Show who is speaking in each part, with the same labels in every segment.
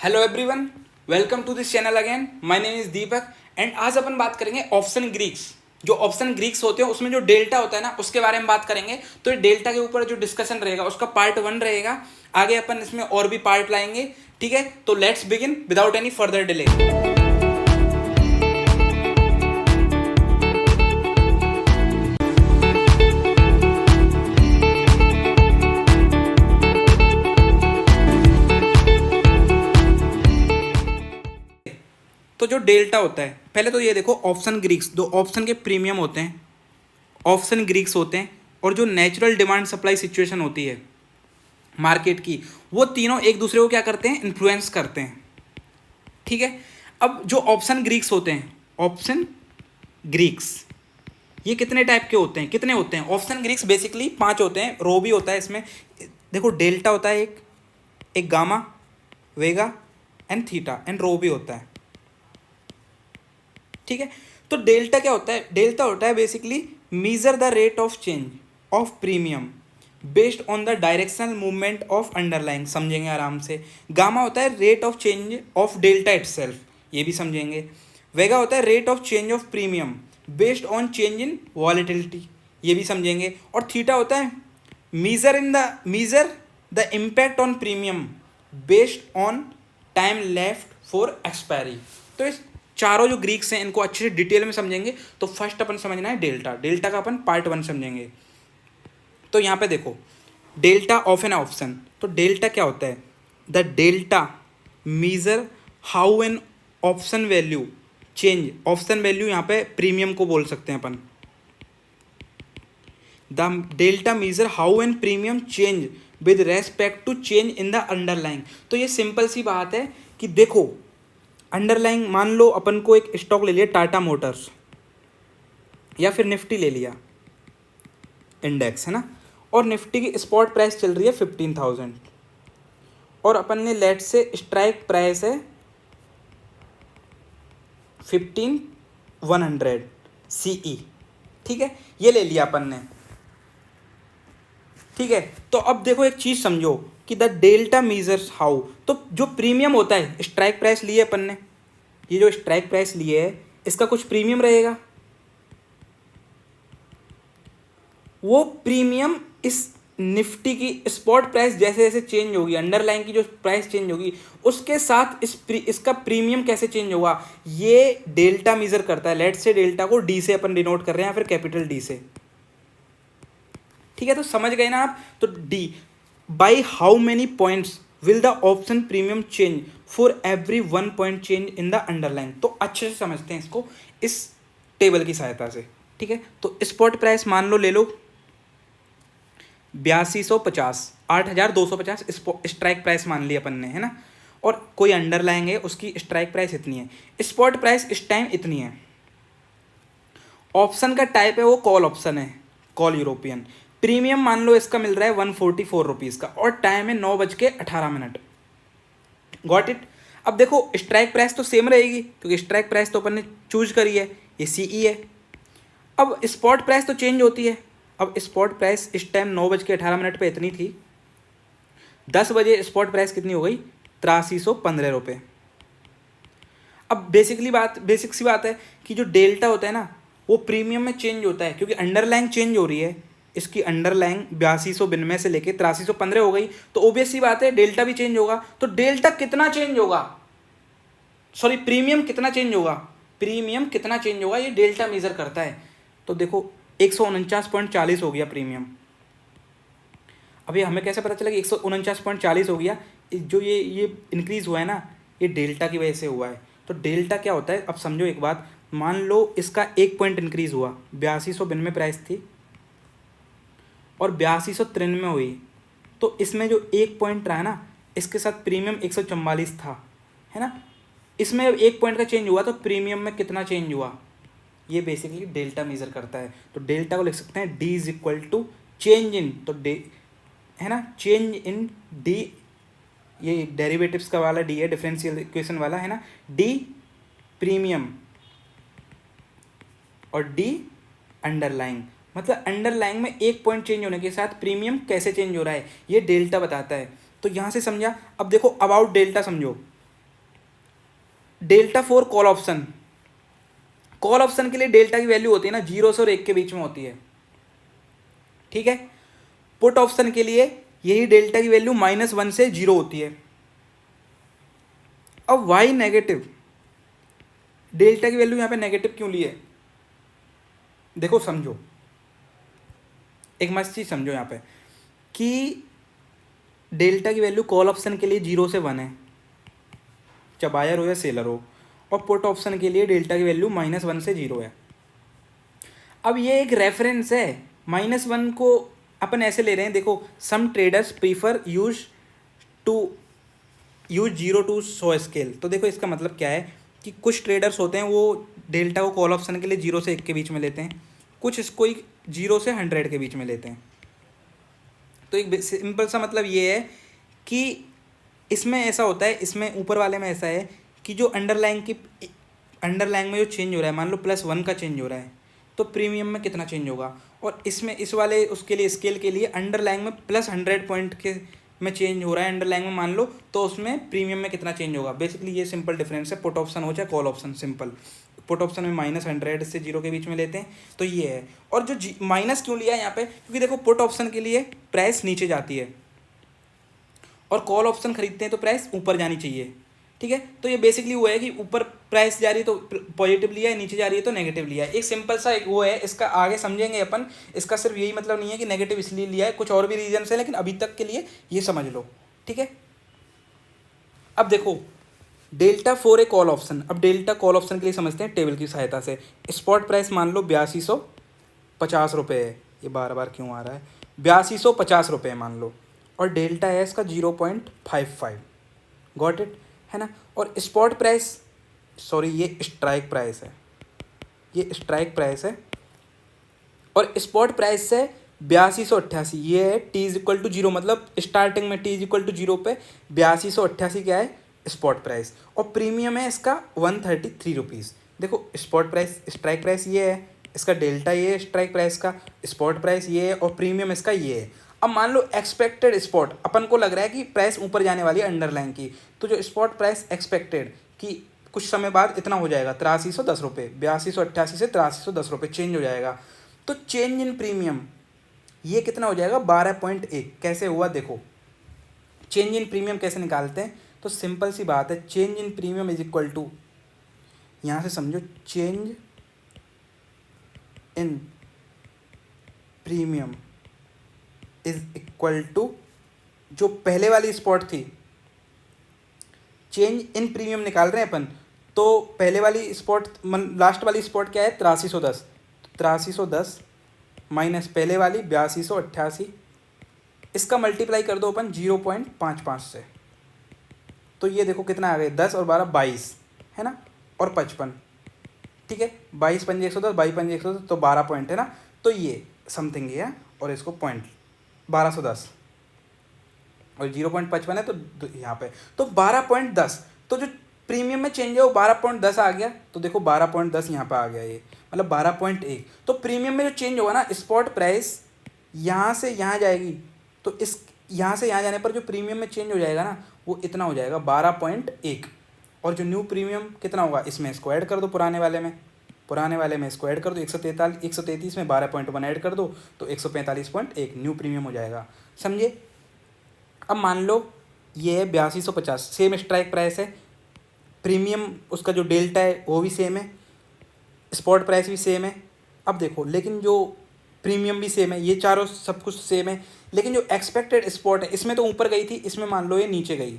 Speaker 1: Hello everyone, welcome to this channel again. My name is Deepak and आज अपन बात करेंगे ऑप्शन ग्रीक्स। जो ऑप्शन ग्रीक्स होते हैं उसमें जो डेल्टा होता है ना, उसके बारे में बात करेंगे। तो ये डेल्टा के ऊपर जो डिस्कशन रहेगा उसका पार्ट 1 रहेगा। आगे अपन इसमें और भी पार्ट लाएंगे, ठीक है। तो let's begin without any further delay. तो जो डेल्टा होता है, पहले तो ये देखो, ऑप्शन ग्रीक्स, दो ऑप्शन के प्रीमियम होते हैं, ऑप्शन ग्रीक्स होते हैं, और जो नेचुरल डिमांड सप्लाई सिचुएशन होती है मार्केट की, वो तीनों एक दूसरे को क्या करते हैं, इन्फ्लुएंस करते हैं, ठीक है। अब जो ऑप्शन ग्रीक्स होते हैं, ऑप्शन ग्रीक्स ये कितने टाइप के होते हैं, कितने होते हैं ऑप्शन ग्रीक्स? बेसिकली 5 होते हैं। रो भी होता है इसमें, देखो डेल्टा होता है एक gamma, vega and theta and rho भी होता है, ठीक है। तो डेल्टा क्या होता है? डेल्टा होता है basically measure the rate of change of premium based on the directional movement of underlying, समझेंगे आराम से। गामा होता है rate of change of delta itself, ये भी समझेंगे। वेगा होता है rate of change of premium based on change in volatility, ये भी समझेंगे। और थीटा होता है measure the impact on premium based on time left for expiry. तो इस चारों जो ग्रीक्स हैं इनको अच्छे से डिटेल में समझेंगे। तो फर्स्ट अपन समझना है डेल्टा। डेल्टा का अपन पार्ट 1 समझेंगे। तो यहाँ पे देखो, डेल्टा ऑफ एन ऑप्शन। तो डेल्टा क्या होता है? The delta measure how an option value change. Option value यहाँ पे प्रीमियम को बोल सकते हैं अपन। The delta measure how an premium change with respect to change in the underlying. तो ये सिंपल सी बात है कि देखो, अंडरलाइंग मान लो अपन को एक स्टॉक ले लिया टाटा मोटर्स, या फिर निफ्टी ले लिया, इंडेक्स है ना, और निफ्टी की स्पॉट प्राइस चल रही है 15,000, और अपन ने लेट से स्ट्राइक प्राइस है 15,100 CE, ठीक है। ये ले लिया अपन ने, ठीक है। तो अब देखो एक चीज़ समझो कि द डेल्टा मीजर्स हाउ। तो जो प्रीमियम होता है, स्ट्राइक प्राइस लिए अपन ने, ये जो स्ट्राइक प्राइस लिए है इसका कुछ प्रीमियम रहेगा। वो प्रीमियम इस निफ्टी की स्पॉट प्राइस जैसे जैसे चेंज होगी, अंडरलाइन की जो प्राइस चेंज होगी उसके साथ इसका प्रीमियम कैसे चेंज होगा, ये डेल्टा मेजर करता है। लेट से डेल्टा को डी से अपन डिनोट कर रहे हैं, या फिर कैपिटल डी से, ठीक है। तो समझ गए ना आप? तो D by how many points will the option premium change for every 1 point change in the underline. तो अच्छे से समझते हैं इसको इस टेबल की सहायता से, ठीक है। तो स्पॉट प्राइस मान लो ले लो 8250, 8250 स्ट्राइक प्राइस मान ली अपन ने, है ना। और कोई अंडरलाइन है, उसकी स्ट्राइक प्राइस इतनी है, स्पॉट प्राइस इस टाइम इतनी है। ऑप्शन का टाइप है वो कॉल ऑप्शन है, कॉल यूरोपियन। प्रीमियम मान लो इसका मिल रहा है 144 रुपीज़ का, और टाइम है 9:18। Got it? अब देखो स्ट्राइक प्राइस तो सेम रहेगी, क्योंकि स्ट्राइक प्राइस तो अपन ने चूज करी है, ये CE है। अब स्पॉट प्राइस तो चेंज होती है। अब स्पॉट प्राइस इस टाइम 9:18 पे इतनी थी, 10 बजे स्पॉट प्राइस कितनी हो गई? 8315 रुपये। अब बेसिक सी बात है कि जो डेल्टा होता है ना, वो प्रीमियम में चेंज होता है, क्योंकि अंडरलाइन चेंज हो रही है। इसकी अंडरलाइन 8292 से लेके 8315 हो गई, तो ओबियस सी बात है डेल्टा भी चेंज होगा। तो डेल्टा कितना चेंज होगा, सॉरी प्रीमियम कितना चेंज होगा, प्रीमियम कितना चेंज होगा, ये डेल्टा मेजर करता है। तो देखो 149.40 हो गया प्रीमियम। अभी हमें कैसे पता चला कि 149.40 हो गया? जो ये इंक्रीज हुआ है ना, ये डेल्टा की वजह से हुआ है। तो डेल्टा क्या होता है, अब समझो एक बात, मान लो इसका 1 पॉइंट इंक्रीज हुआ, 8292 प्राइस थी और 8293 हुई, तो इसमें जो 1 पॉइंट रहा ना, इसके साथ प्रीमियम 144 था, है ना। इसमें 1 पॉइंट का चेंज हुआ, तो प्रीमियम में कितना चेंज हुआ, ये बेसिकली डेल्टा मेजर करता है। तो डेल्टा को लिख सकते हैं D is equal to change in, तो डे है ना, चेंज इन D, ये डेरिवेटिव्स का वाला D है, डिफरेंशियल इक्वेशन वाला, है ना। D प्रीमियम और D अंडरलाइन, मतलब अंडरलाइन में 1 पॉइंट चेंज होने के साथ प्रीमियम कैसे चेंज हो रहा है, ये डेल्टा बताता है। तो यहाँ से समझा। अब देखो अबाउट डेल्टा समझो, delta 4 call option, call option के लिए डेल्टा की वैल्यू होती है ना 0 से और 1 के बीच में होती है, ठीक है। पुट ऑप्शन के लिए यही डेल्टा की वैल्यू -1 से 0 होती है। अब वाई नेगेटिव, डेल्टा की वैल्यू यहाँ पे नेगेटिव क्यों ली है? देखो समझो, एक मस्त चीज समझो यहाँ पे कि डेल्टा की वैल्यू कॉल ऑप्शन के लिए 0 से 1 है, चाहे बायर हो या सेलर हो, और पुट ऑप्शन के लिए डेल्टा की वैल्यू -1 से 0 है। अब ये एक रेफरेंस है, -1 को अपन ऐसे ले रहे हैं, देखो some traders prefer use 0 to सो स्केल। तो देखो इसका मतलब क्या है कि कुछ ट्रेडर्स होते हैं वो डेल्टा को कॉल ऑप्शन के लिए 0 से 1 के बीच में लेते हैं, कुछ इसको 0 से 100 के बीच में लेते हैं। तो एक सिंपल सा मतलब ये है कि इसमें ऐसा होता है, इसमें ऊपर वाले में ऐसा है कि जो अंडरलाइंग में जो चेंज हो रहा है, मान लो +1 का चेंज हो रहा है, तो प्रीमियम में कितना चेंज होगा। और इसमें इस वाले उसके लिए स्केल के लिए अंडरलाइंग में +100 पॉइंट के में चेंज हो रहा है अंडरलाइंग में मान लो, तो उसमें प्रीमियम में कितना चेंज होगा। बेसिकली ये सिंपल डिफरेंस है, पुट ऑप्शन हो चाहे call option. Simple put option में -100 से 0 के बीच में लेते हैं, तो ये है। और जो माइनस क्यों लिया है यहाँ पे, क्योंकि देखो पुट ऑप्शन के लिए प्राइस नीचे जाती है और कॉल ऑप्शन खरीदते हैं तो प्राइस ऊपर जानी चाहिए, ठीक है। तो ये बेसिकली वो है कि ऊपर प्राइस जा रही है तो पॉजिटिव लिया है, नीचे जा रही है तो नेगेटिव लिया है। एक सिंपल सा एक वो है, इसका आगे समझेंगे अपन। इसका सिर्फ यही मतलब नहीं है कि नेगेटिव इसलिए लिया है, कुछ और भी रीजन है, लेकिन अभी तक के लिए ये समझ लो, ठीक है। अब देखो डेल्टा 4 ए कॉल ऑप्शन। अब डेल्टा कॉल ऑप्शन के लिए समझते हैं टेबल की सहायता से। स्पॉट प्राइस मान लो 8250 रुपये है, ये बार क्यों आ रहा है, 8250 रुपये मान लो, और डेल्टा है इसका 0.55, गॉट इट, है ना। और स्पॉट प्राइस, सॉरी ये स्ट्राइक प्राइस है, ये स्ट्राइक प्राइस है, और स्पॉट प्राइस से 8288, ये है t=0, मतलब स्टार्टिंग में t=0 पे 8288 क्या है स्पॉट प्राइस, और प्रीमियम है इसका 133 रुपीज़। देखो स्पॉट प्राइस स्ट्राइक प्राइस ये है, इसका डेल्टा ये है स्ट्राइक प्राइस का, स्पॉट प्राइस ये है, और प्रीमियम इसका ये है। अब मान लो एक्सपेक्टेड स्पॉट, अपन को लग रहा है कि प्राइस ऊपर जाने वाली है अंडरलाइन की, तो जो स्पॉट प्राइस एक्सपेक्टेड कि कुछ समय बाद इतना हो जाएगा 8310 रुपये, 8288 से 8310 रुपये चेंज हो जाएगा, तो चेंज इन प्रीमियम ये कितना हो जाएगा 12.1। कैसे हुआ देखो, चेंज इन प्रीमियम कैसे निकालते हैं, तो सिंपल सी बात है, change in premium is equal to, यहाँ से समझो, change in premium is equal to जो पहले वाली स्पॉट थी, चेंज इन प्रीमियम निकाल रहे हैं अपन, तो पहले वाली स्पॉट लास्ट वाली स्पॉट क्या है 8310, 8310 माइनस पहले वाली 8288, इसका मल्टीप्लाई कर दो अपन 0.55 से, तो ये देखो कितना आ गया 10 और 12 22, है ना, और 55, ठीक है, 22 पंजे 110, 22 पंजे 110, तो 12 पॉइंट है ना, तो ये समथिंग ये है, और इसको पॉइंट 1210 और 0.55 है, तो यहाँ पे तो 12.10, तो जो प्रीमियम में चेंज है वो 12.10 आ गया, तो देखो 12.10 यहाँ पे आ गया, ये मतलब 12.1। तो प्रीमियम में जो चेंज होगा ना, स्पॉट प्राइस यहाँ से यहाँ जाएगी, तो इस यहाँ से यहाँ जाने पर जो प्रीमियम में चेंज हो जाएगा ना, वो इतना हो जाएगा 12.1, और जो न्यू प्रीमियम कितना होगा, इसमें इसको ऐड कर दो, पुराने वाले में इसको ऐड कर दो, 133 में 12.1 ऐड कर दो, तो 145.1 न्यू प्रीमियम हो जाएगा, समझे। अब मान लो ये है 8250, सेम स्ट्राइक प्राइस है, प्रीमियम उसका जो डेल्टा है वो भी सेम है, स्पॉट प्राइस भी सेम है। अब देखो लेकिन जो प्रीमियम भी सेम है, ये चारों सब कुछ सेम है, लेकिन जो एक्सपेक्टेड स्पॉट है इसमें तो ऊपर गई थी, इसमें मान लो ये नीचे गई,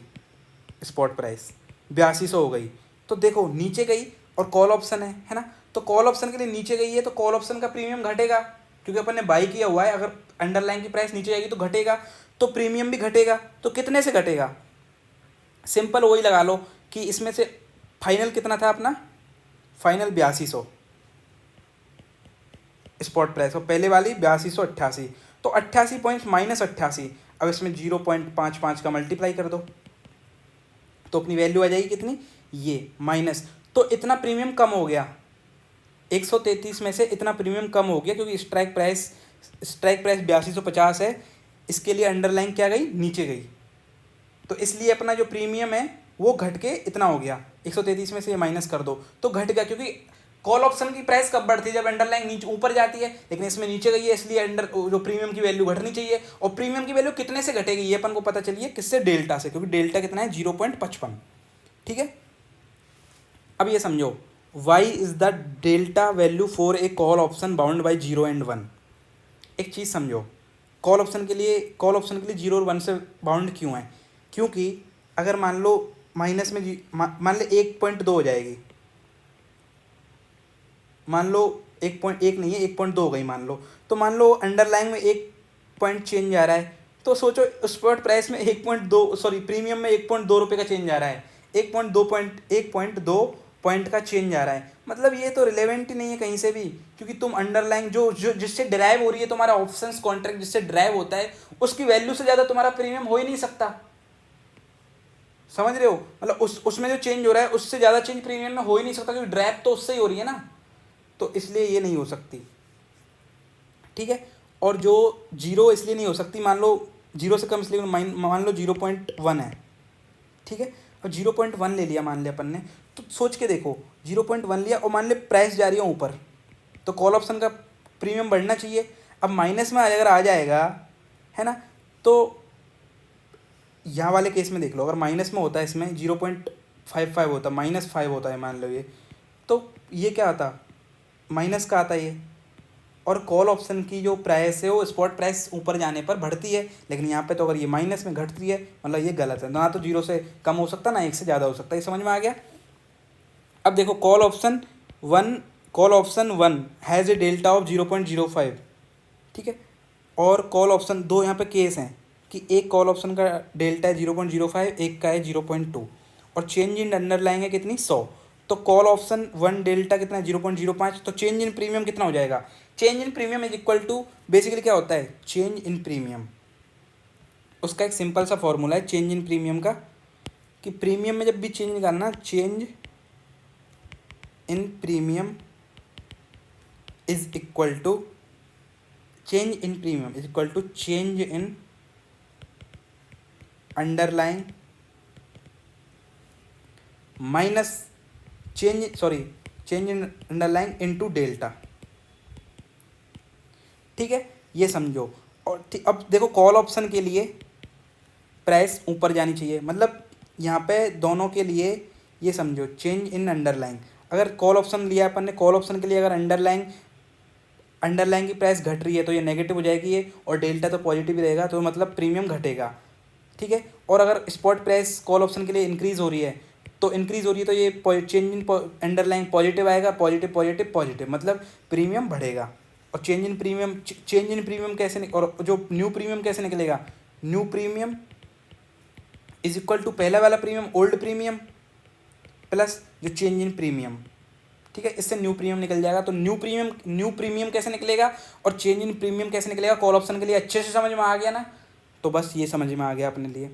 Speaker 1: स्पॉट प्राइस 8200 हो गई, तो देखो नीचे गई, और कॉल ऑप्शन है ना, तो कॉल ऑप्शन के लिए नीचे गई है, तो कॉल ऑप्शन का प्रीमियम घटेगा, क्योंकि अपन ने बाई किया हुआ है, अगर अंडरलाइन की प्राइस नीचे जाएगी तो घटेगा, तो प्रीमियम भी घटेगा। तो कितने से घटेगा, सिंपल वही लगा लो कि इसमें से फाइनल कितना था अपना, फाइनल 8200 स्पॉट प्राइस, और पहले वाली 8288, तो 88 पॉइंट्स माइनस 88, अब इसमें 0.55 का मल्टीप्लाई कर दो, तो अपनी वैल्यू आ जाएगी कितनी, ये माइनस, तो इतना प्रीमियम कम हो गया, 133 में से इतना प्रीमियम कम हो गया, क्योंकि स्ट्राइक प्राइस 8250 है, इसके लिए अंडरलाइन क्या गई, नीचे गई, तो इसलिए अपना जो प्रीमियम है वो घट के इतना हो गया, 133 में से ये माइनस कर दो तो घट गया, क्योंकि कॉल ऑप्शन की प्राइस कब बढ़ती है, जब अंडरलाइन नीचे ऊपर जाती है, लेकिन इसमें नीचे गई है, इसलिए अंडर जो प्रीमियम की वैल्यू घटनी चाहिए। और प्रीमियम की वैल्यू कितने से घटेगी ये अपन को पता चलिए किससे, डेल्टा से, क्योंकि डेल्टा कितना है 0.55। ठीक है, अब ये समझो why is the delta value for a call option bound by 0 and 1। एक चीज़ समझो, कॉल ऑप्शन के लिए 0 और 1 से बाउंड क्यों है, क्योंकि अगर मान लो माइनस में मान ले 1.2 हो जाएगी, मान लो 1.1 नहीं है 1.2 हो गई मान लो, तो मान लो अंडरलाइन में 1 पॉइंट चेंज आ रहा है, तो सोचो स्पॉट प्राइस में 1.2 सॉरी प्रीमियम में 1.2 रुपये का चेंज आ रहा है, 1.2 पॉइंट का चेंज आ रहा है, मतलब ये तो रिलेवेंट ही नहीं है कहीं से भी, क्योंकि तुम अंडरलाइन जो जो जिससे ड्राइव हो रही है तुम्हारा ऑप्शंस कॉन्ट्रैक्ट, जिससे ड्राइव होता है उसकी वैल्यू से ज़्यादा तुम्हारा प्रीमियम हो ही नहीं सकता। समझ रहे हो, मतलब उसमें जो चेंज हो रहा है उससे ज़्यादा चेंज प्रीमियम में हो ही नहीं सकता, क्योंकि ड्राइव तो उससे ही हो रही है ना, तो इसलिए ये नहीं हो सकती। ठीक है, और जो जीरो इसलिए नहीं हो सकती, मान लो जीरो से कम इसलिए मान लो 0.1 है। ठीक है, अब 0.1 ले लिया मान लिया अपन ने, तो सोच के देखो 0.1 लिया और मान ले प्राइस जा रही है ऊपर, तो कॉल ऑप्शन का प्रीमियम बढ़ना चाहिए। अब माइनस में अगर आ जाएगा है ना, तो यहाँ वाले केस में देख लो, अगर माइनस में होता है इसमें 0.55 होता, -5 होता है मान लो ये, तो ये क्या आता, माइनस का आता ये। और कॉल ऑप्शन की जो प्राइस है वो स्पॉट प्राइस ऊपर जाने पर बढ़ती है, लेकिन यहाँ पे तो अगर ये माइनस में घटती है मतलब ये गलत है, ना तो 0 से कम हो सकता ना 1 से ज़्यादा हो सकता है। ये समझ में आ गया। अब देखो call option one has a delta of 0.05। ठीक है, और कॉल ऑप्शन दो यहाँ पे केस हैं कि एक कॉल ऑप्शन का डेल्टा है 0.05, एक का है 0.2, और चेंज इन अंडरलाइन है कितनी 100, तो कॉल ऑप्शन वन डेल्टा कितना है 0.05, तो चेंज इन प्रीमियम कितना हो जाएगा, change in premium is equal to, basically क्या होता है चेंज इन प्रीमियम, उसका एक सिंपल सा फॉर्मूला है चेंज इन प्रीमियम का, कि प्रीमियम में जब भी चेंज निकालना, change in premium is equal to change in premium is equal to change in underline minus change in underline into delta. ठीक है, ये समझो। और अब देखो कॉल ऑप्शन के लिए प्राइस ऊपर जानी चाहिए, मतलब यहाँ पे दोनों के लिए ये समझो चेंज इन अंडरलाइन, अगर कॉल ऑप्शन लिया अपन ने, कॉल ऑप्शन के लिए अगर अंडरलाइन की प्राइस घट रही है तो ये नेगेटिव हो जाएगी ये, और डेल्टा तो पॉजिटिव रहेगा, तो मतलब प्रीमियम घटेगा। ठीक है, और अगर स्पॉट प्राइस कॉल ऑप्शन के लिए इंक्रीज़ हो रही है तो ये चेंज इन अंडरलाइन पॉजिटिव आएगा, पॉजिटिव पॉजिटिव पॉजिटिव, मतलब प्रीमियम बढ़ेगा। और चेंज इन प्रीमियम कैसे और जो न्यू प्रीमियम कैसे निकलेगा, new premium is equal to पहला वाला प्रीमियम ओल्ड प्रीमियम प्लस जो चेंज इन प्रीमियम। ठीक है, इससे न्यू प्रीमियम निकल जाएगा। तो न्यू प्रीमियम कैसे निकलेगा और चेंज इन प्रीमियम कैसे निकलेगा कॉल ऑप्शन के लिए, अच्छे से समझ में आ गया ना। तो बस ये समझ में आ गया अपने लिए।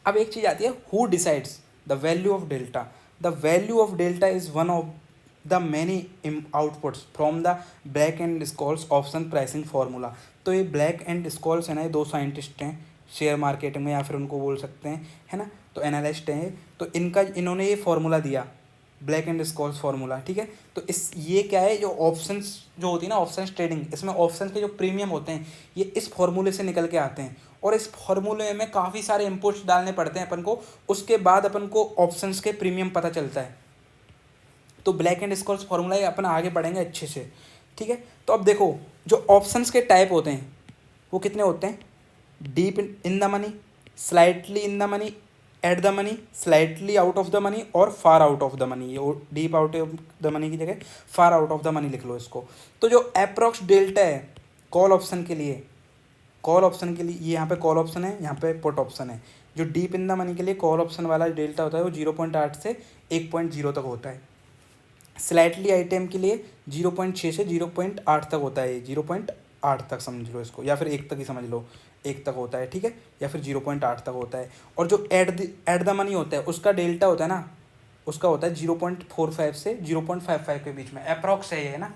Speaker 1: अब एक चीज़ आती है, who decides the value of delta. The value of delta is one of the many outputs from the black and Scholtz option pricing formula. तो ये ब्लैक एंड स्कॉल्स है ना, ये दो साइंटिस्ट हैं शेयर मार्केट में, या फिर उनको बोल सकते हैं है ना, तो एनालिस्ट हैं। तो इन्होंने ये फार्मूला दिया, ब्लैक एंड स्कॉल्स फार्मूला। ठीक है, तो ये क्या है, जो ऑप्शंस जो होती है ना, ऑप्शंस ट्रेडिंग, इसमें ऑप्शंस के जो प्रीमियम होते हैं ये इस फार्मूले से निकल के आते हैं, और इस फार्मूले में काफ़ी सारे इनपुट्स डालने पड़ते हैं अपन को, उसके बाद अपन को ऑप्शंस के प्रीमियम पता चलता है। तो ब्लैक एंड स्कॉल्स फार्मूला ये अपन आगे बढ़ेंगे अच्छे से। ठीक है, तो अब देखो जो ऑप्शंस के टाइप होते हैं वो कितने होते हैं, deep in the money, slightly in the money, at the money, slightly out of the money और far out of the money. ये deep out of the money की जगह far out of the money लिख लो इसको। तो जो approx delta है कॉल ऑप्शन के लिए ये यहाँ पे कॉल ऑप्शन है, यहाँ पे पुट ऑप्शन है। जो डीप इन द मनी के लिए कॉल ऑप्शन वाला डेल्टा होता है वो 0.8 से 1.0 तक होता है। स्लाइटली आइटम के लिए 0.6 से 0.8 तक होता है, 0.8 तक समझ लो इसको, या फिर 1 तक ही समझ लो, 1 तक होता है। ठीक है, या फिर 0.8 तक होता है। और जो एट द मनी होता है उसका डेल्टा होता है ना, उसका होता है 0.45 से 0.55 के बीच में, अप्रॉक्स है ये ना।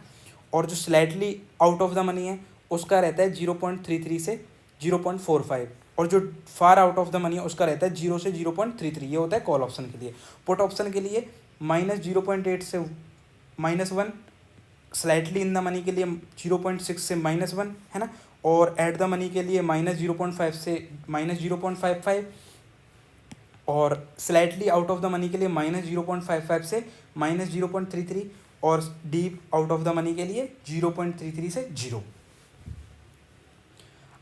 Speaker 1: और जो slightly out of the money है उसका रहता है 0.33 से 0.45। और जो फार आउट ऑफ द मनी है उसका रहता है 0 से 0.33, ये होता है कॉल ऑप्शन के लिए। पुट ऑप्शन के लिए -0.8 से -1, स्लाइटली इन द मनी के लिए 0.6 से -1, है ना, और एट द मनी के लिए -0.5 से -0.55, और slightly out of the money के लिए -0.55 से -0.33, और deep out of the money के लिए 0.33 से 0।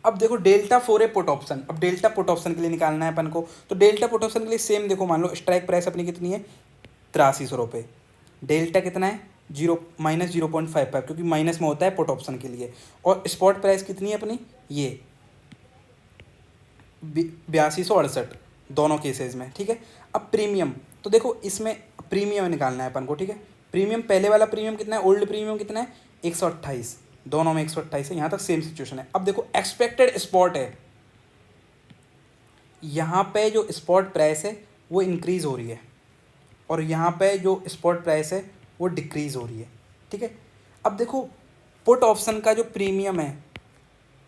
Speaker 1: अब देखो डेल्टा फोर है पुट ऑप्शन। अब डेल्टा पुट ऑप्शन के लिए निकालना है अपन को, तो डेल्टा पुट ऑप्शन के लिए सेम देखो, मान लो स्ट्राइक प्राइस अपनी कितनी है 8300 रुपये, डेल्टा कितना है -0.55, क्योंकि माइनस में होता है पुट ऑप्शन के लिए, और स्पॉट प्राइस कितनी है अपनी ये 8268 दोनों केसेस में, ठीक है। अब प्रीमियम, तो देखो इसमें प्रीमियम निकालना है अपन को, ठीक है। प्रीमियम पहले वाला प्रीमियम कितना है, ओल्ड प्रीमियम कितना है 128, दोनों में 128 है, यहाँ तक सेम सिचुएशन है। अब देखो एक्सपेक्टेड स्पॉट है, यहाँ पे जो स्पॉट प्राइस है वो इंक्रीज़ हो रही है, और यहाँ पे जो स्पॉट प्राइस है वो डिक्रीज़ हो रही है, ठीक है। अब देखो पुट ऑप्शन का जो प्रीमियम है,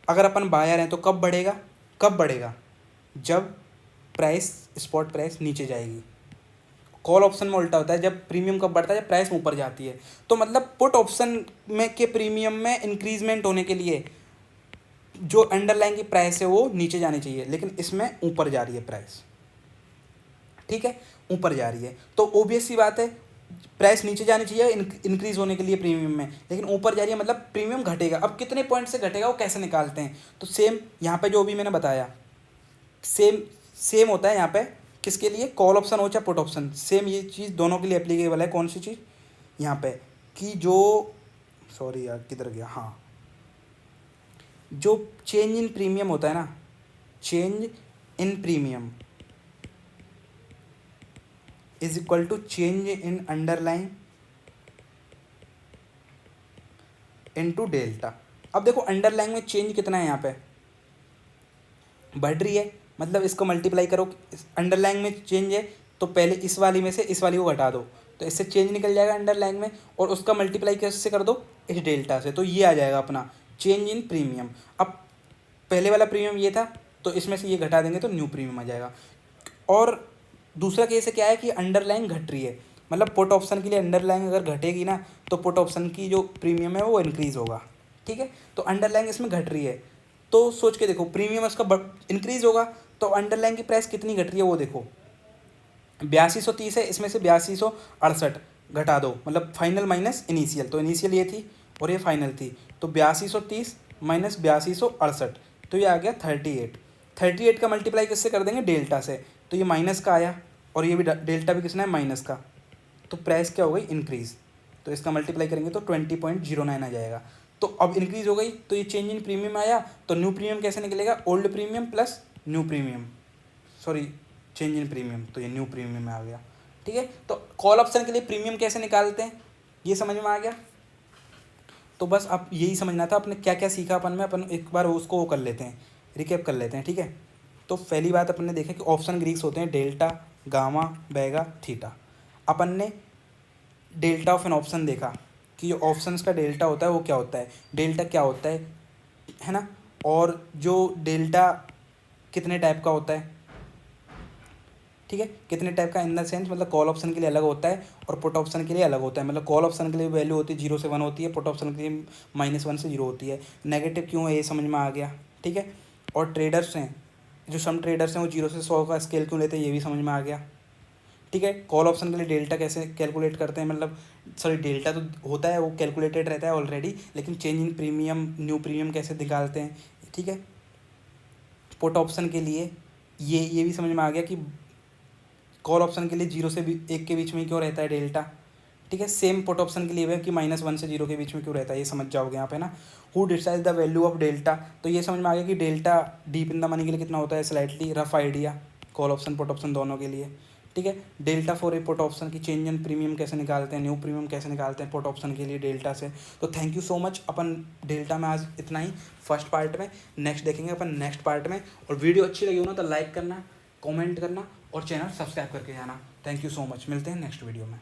Speaker 1: अगर अपन बायर हैं तो कब बढ़ेगा, कब बढ़ेगा, जब प्राइस स्पॉट प्राइस नीचे जाएगी। कॉल ऑप्शन में उल्टा होता है, जब प्रीमियम कब बढ़ता है, जब प्राइस ऊपर जाती है। तो मतलब पुट ऑप्शन में के प्रीमियम में इंक्रीजमेंट होने के लिए जो अंडरलाइन की प्राइस है वो नीचे जानी चाहिए, लेकिन इसमें ऊपर जा रही है प्राइस, ठीक है, ऊपर जा रही है। तो ओबियस सी बात है प्राइस नीचे जानी चाहिए इंक्रीज होने के लिए प्रीमियम में, लेकिन ऊपर जा रही है, मतलब प्रीमियम घटेगा। अब कितने पॉइंट से घटेगा वो कैसे निकालते हैं, तो सेम यहाँ पे जो भी मैंने बताया सेम होता है यहाँ पे, किसके लिए, कॉल ऑप्शन हो चाहे पुट ऑप्शन, सेम ये चीज़ दोनों के लिए एप्लीकेबल है। कौन सी चीज़ यहाँ पे कि जो, सॉरी यार किधर गया, हाँ, जो चेंज इन प्रीमियम होता है ना, change in premium is equal to change in underline into delta. अब देखो अंडरलाइन में चेंज कितना है, यहाँ पे बढ़ रही है, मतलब इसको मल्टीप्लाई करो, अंडरलाइन में चेंज है तो पहले इस वाली में से इस वाली को घटा दो, तो इससे चेंज निकल जाएगा अंडरलाइन में, और उसका मल्टीप्लाई कैसे कर दो, इस डेल्टा से, तो ये आ जाएगा अपना चेंज इन प्रीमियम। अब पहले वाला प्रीमियम ये था, तो इसमें से ये घटा देंगे तो न्यू प्रीमियम आ जाएगा। और दूसरा केस क्या है कि अंडरलाइन घट रही है, मतलब पुट ऑप्शन के लिए अंडरलाइन अगर घटेगी ना तो पुट ऑप्शन की जो प्रीमियम है वो इंक्रीज़ होगा, ठीक है। तो अंडरलाइन इसमें घट रही है, तो सोच के देखो प्रीमियम उसका इंक्रीज़ होगा, तो अंडरलाइन की प्राइस कितनी घट रही है वो देखो, 8230 है, इसमें से 8268 घटा दो, मतलब फाइनल माइनस इनिशियल, तो इनिशियल ये थी और ये फाइनल थी, तो 8230 माइनस 8268, तो ये आ गया 38 का मल्टीप्लाई किससे कर देंगे, डेल्टा से, तो ये माइनस का आया, और ये भी डेल्टा भी किसना है, माइनस का, तो प्राइस क्या हो गई, इंक्रीज़, तो इसका मल्टीप्लाई करेंगे तो 20.09 आ जाएगा। तो अब इंक्रीज़ हो गई, तो ये चेंज इन प्रीमियम आया, तो न्यू प्रीमियम कैसे निकलेगा, old premium plus new premium, sorry change in premium, तो ये न्यू प्रीमियम में आ गया, ठीक है। तो कॉल ऑप्शन के लिए प्रीमियम कैसे निकालते हैं ये समझ में आ गया। तो बस अब यही समझना था, अपने क्या क्या सीखा अपन में, अपन एक बार उसको वो कर लेते हैं, रिकैप कर लेते हैं, ठीक है। तो पहली बात अपन ने देखा कि ऑप्शन ग्रीक्स होते हैं डेल्टा, गामा, बेगा, थीटा। अपन ने डेल्टा ऑफ एन ऑप्शन देखा कि जो ऑप्शंस का डेल्टा होता है वो क्या होता है, डेल्टा क्या होता है ना, और जो डेल्टा कितने टाइप का होता है, ठीक है, कितने टाइप का इन द सेंस, मतलब कॉल ऑप्शन के लिए अलग होता है और पुट ऑप्शन के लिए अलग होता है। मतलब कॉल ऑप्शन के लिए वैल्यू होती है 0 से 1 होती है, पुट ऑप्शन के लिए -1 से 0 होती है। नेगेटिव क्यों है ये समझ में आ गया, ठीक है। और ट्रेडर्स हैं, जो सम ट्रेडर्स हैं वो 0 से 100 का स्केल क्यों लेते हैं ये भी समझ में आ गया, ठीक है। कॉल ऑप्शन के लिए डेल्टा कैसे कैलकुलेट करते हैं, मतलब सॉरी डेल्टा तो होता है वो कैलकुलेटेड रहता है ऑलरेडी, लेकिन change in premium new premium कैसे निकालते हैं, ठीक है। पुट ऑप्शन के लिए ये भी समझ में आ गया कि कॉल ऑप्शन के लिए 0 से 1 के बीच में क्यों रहता है डेल्टा, ठीक है। सेम पुट ऑप्शन के लिए है कि -1 से 0 के बीच में क्यों रहता है, ये समझ जाओगे यहाँ पे ना। Who decide the value of delta, तो ये समझ में आ गया कि delta deep in the money के लिए कितना होता है, slightly rough idea call option put option दोनों के लिए, ठीक है। Delta for a put option की चेंज इन प्रीमियम कैसे निकालते हैं, न्यू प्रीमियम कैसे निकालते हैं पुट ऑप्शन के लिए डेल्टा से। तो thank you so much, upon delta में आज इतना ही फर्स्ट पार्ट में, नेक्स्ट देखेंगे अपन नेक्स्ट पार्ट में। और वीडियो अच्छी लगी हो ना तो लाइक करना, कमेंट करना और चैनल सब्सक्राइब करके जाना। थैंक यू सो मच, मिलते हैं नेक्स्ट वीडियो में।